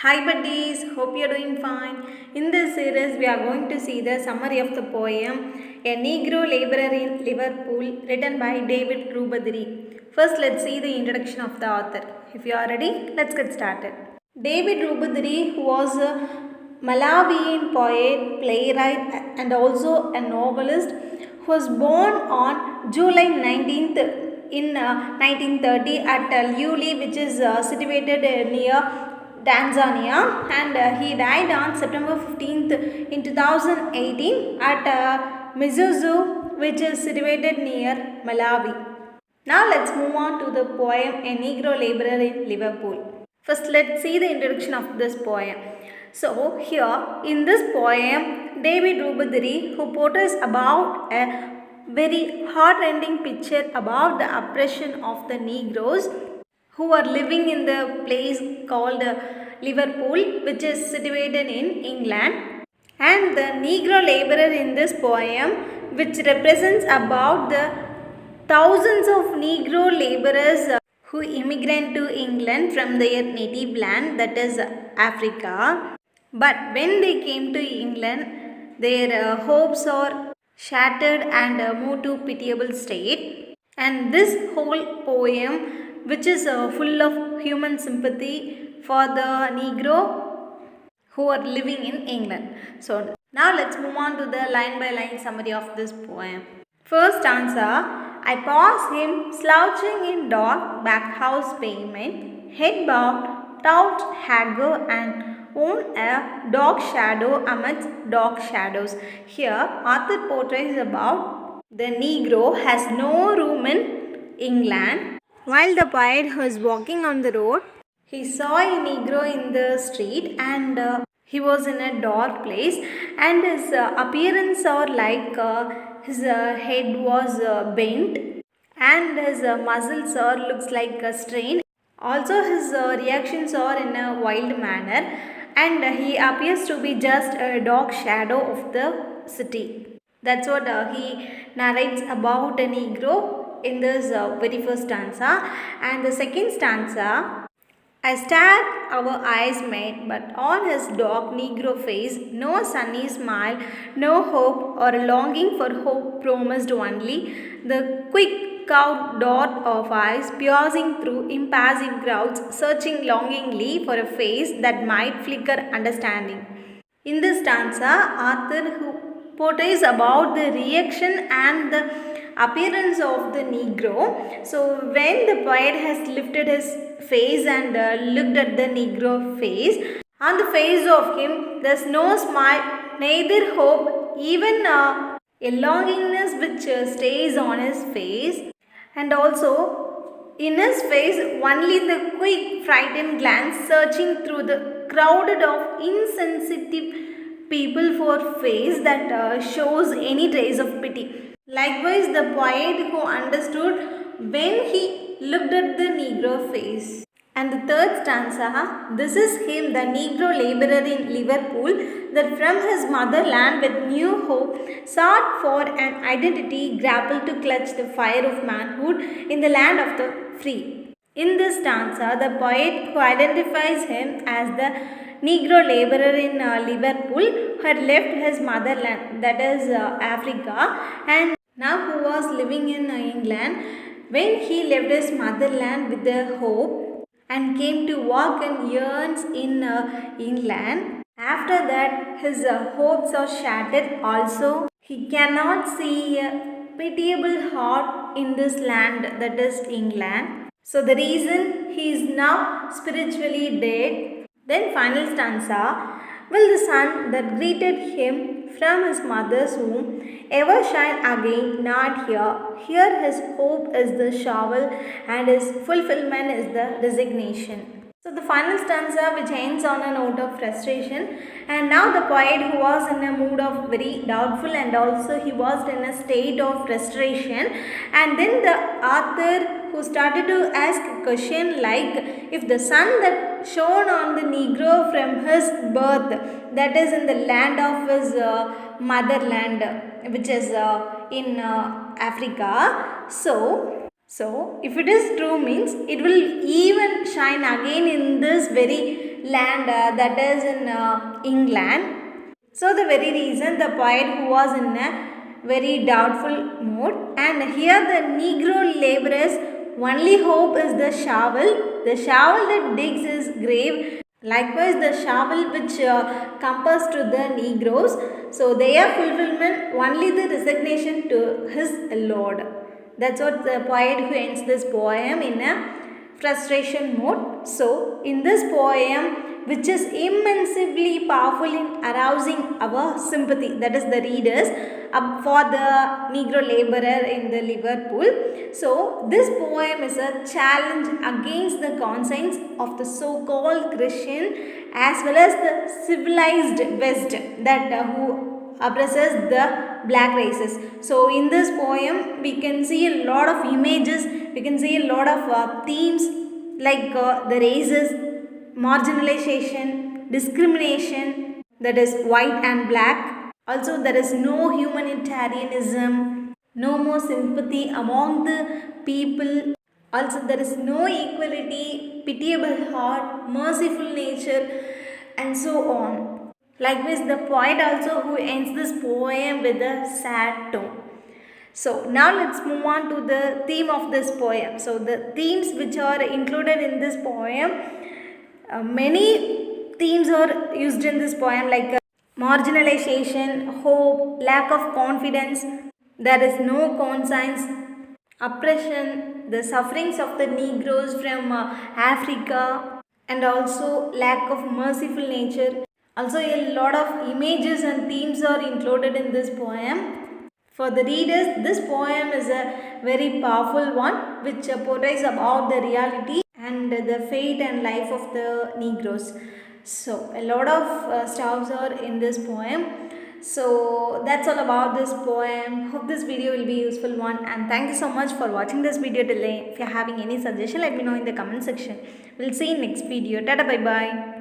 Hi buddies, hope you are doing fine. In this series, we are going to see the summary of the poem A Negro Labourer in Liverpool, written by David Rubadiri. First, let's see the introduction of the author. If you are ready, let's get started. David Rubadiri, who was a Malawian poet, playwright, and also a novelist, was born on July 19th in 1930 at Liuli, which is situated near Tanzania, and he died on September 15th in 2018 at Mizuzu, which is situated near Malawi. Now let's move on to the poem A Negro Labourer in Liverpool. First, let's see the introduction of this poem. So here in this poem, David Rubadiri, who portrays about a very heart-rending picture about the oppression of the Negroes who are living in the place called Liverpool, which is situated in England. And the Negro labourer in this poem, which represents about the thousands of Negro labourers who immigrant to England from their native land, that is Africa. But when they came to England, their hopes are shattered and moved to pitiable state. And this whole poem, which is full of human sympathy for the Negro who are living in England. So now let's move on to the line by line summary of this poem. First stanza. I pass him slouching in dark back house pavement, head bowed, tout haggard and own a dark shadow amidst dark shadows. Here, author portrays about the Negro has no room in England. While the poet was walking on the road, he saw a Negro in the street and he was in a dark place, and his appearance or like his head was bent and his muscles or looks like strained. Also his reactions are in a wild manner, and he appears to be just a dark shadow of the city. That's what he narrates about a Negro in this very first stanza. And the second stanza, I stared, our eyes met, but on his dark Negro face, no sunny smile, no hope or a longing for hope promised only the quick cowed dot of eyes piercing through impassive crowds, searching longingly for a face that might flicker understanding. In this stanza, author who portrays about the reaction and the appearance of the Negro. So when the poet has lifted his face and looked at the Negro face, on the face of him there's no smile, neither hope, even a longingness which stays on his face, and also in his face only the quick frightened glance searching through the crowded of insensitive people for face that shows any trace of pity. Likewise, the poet who understood when he looked at the Negro face. And the third stanza, this is him, the Negro labourer in Liverpool, that from his motherland with new hope sought for an identity, grappled to clutch the fire of manhood in the land of the free. In this stanza, the poet who identifies him as the Negro labourer in Liverpool had left his motherland, that is Africa, and now who was living in England. When he left his motherland with the hope and came to walk and yearns in England, after that his hopes are shattered also. He cannot see a pitiable heart in this land, that is England. So the reason he is now spiritually dead. Then final stanza, will the sun that greeted him from his mother's womb ever shine again? Not here. Here his hope is the shovel and his fulfillment is the resignation. So the final stanza which ends on a note of frustration, and now the poet who was in a mood of very doubtful and also he was in a state of frustration, and then the author who started to ask a question like, if the sun that shone on the Negro from his birth, that is in the land of his motherland, which is in Africa, so if it is true means it will even shine again in this very land that is in England. So the very reason the poet who was in a very doubtful mood, and here the Negro labourer's only hope is the shovel that digs his grave. Likewise, the shovel which compares to the Negroes, so their fulfillment only the resignation to his Lord. That's what the poet who ends this poem in a frustration mode. So, in this poem, which is immensely powerful in arousing our sympathy, that is the readers, for the Negro laborer in the Liverpool. So, this poem is a challenge against the conscience of the so-called Christian as well as the civilized West that who oppresses the black races. So, in this poem, we can see a lot of images, we can see a lot of themes like the races, marginalization, discrimination, that is white and black. Also, there is no humanitarianism, no more sympathy among the people. Also, there is no equality, pitiable heart, merciful nature, and so on. Likewise, the poet also who ends this poem with a sad tone. So now let's move on to the theme of this poem. So the themes which are included in this poem, many themes are used in this poem like marginalization, hope, lack of confidence, there is no conscience, oppression, the sufferings of the Negroes from Africa, and also lack of merciful nature. Also a lot of images and themes are included in this poem. For the readers, this poem is a very powerful one which portrays about the reality and the fate and life of the Negroes. So, a lot of stuffs are in this poem. So, that's all about this poem. Hope this video will be useful one, and thank you so much for watching this video till end. If you are having any suggestion, let me know in the comment section. We'll see you in next video. Tata, bye bye.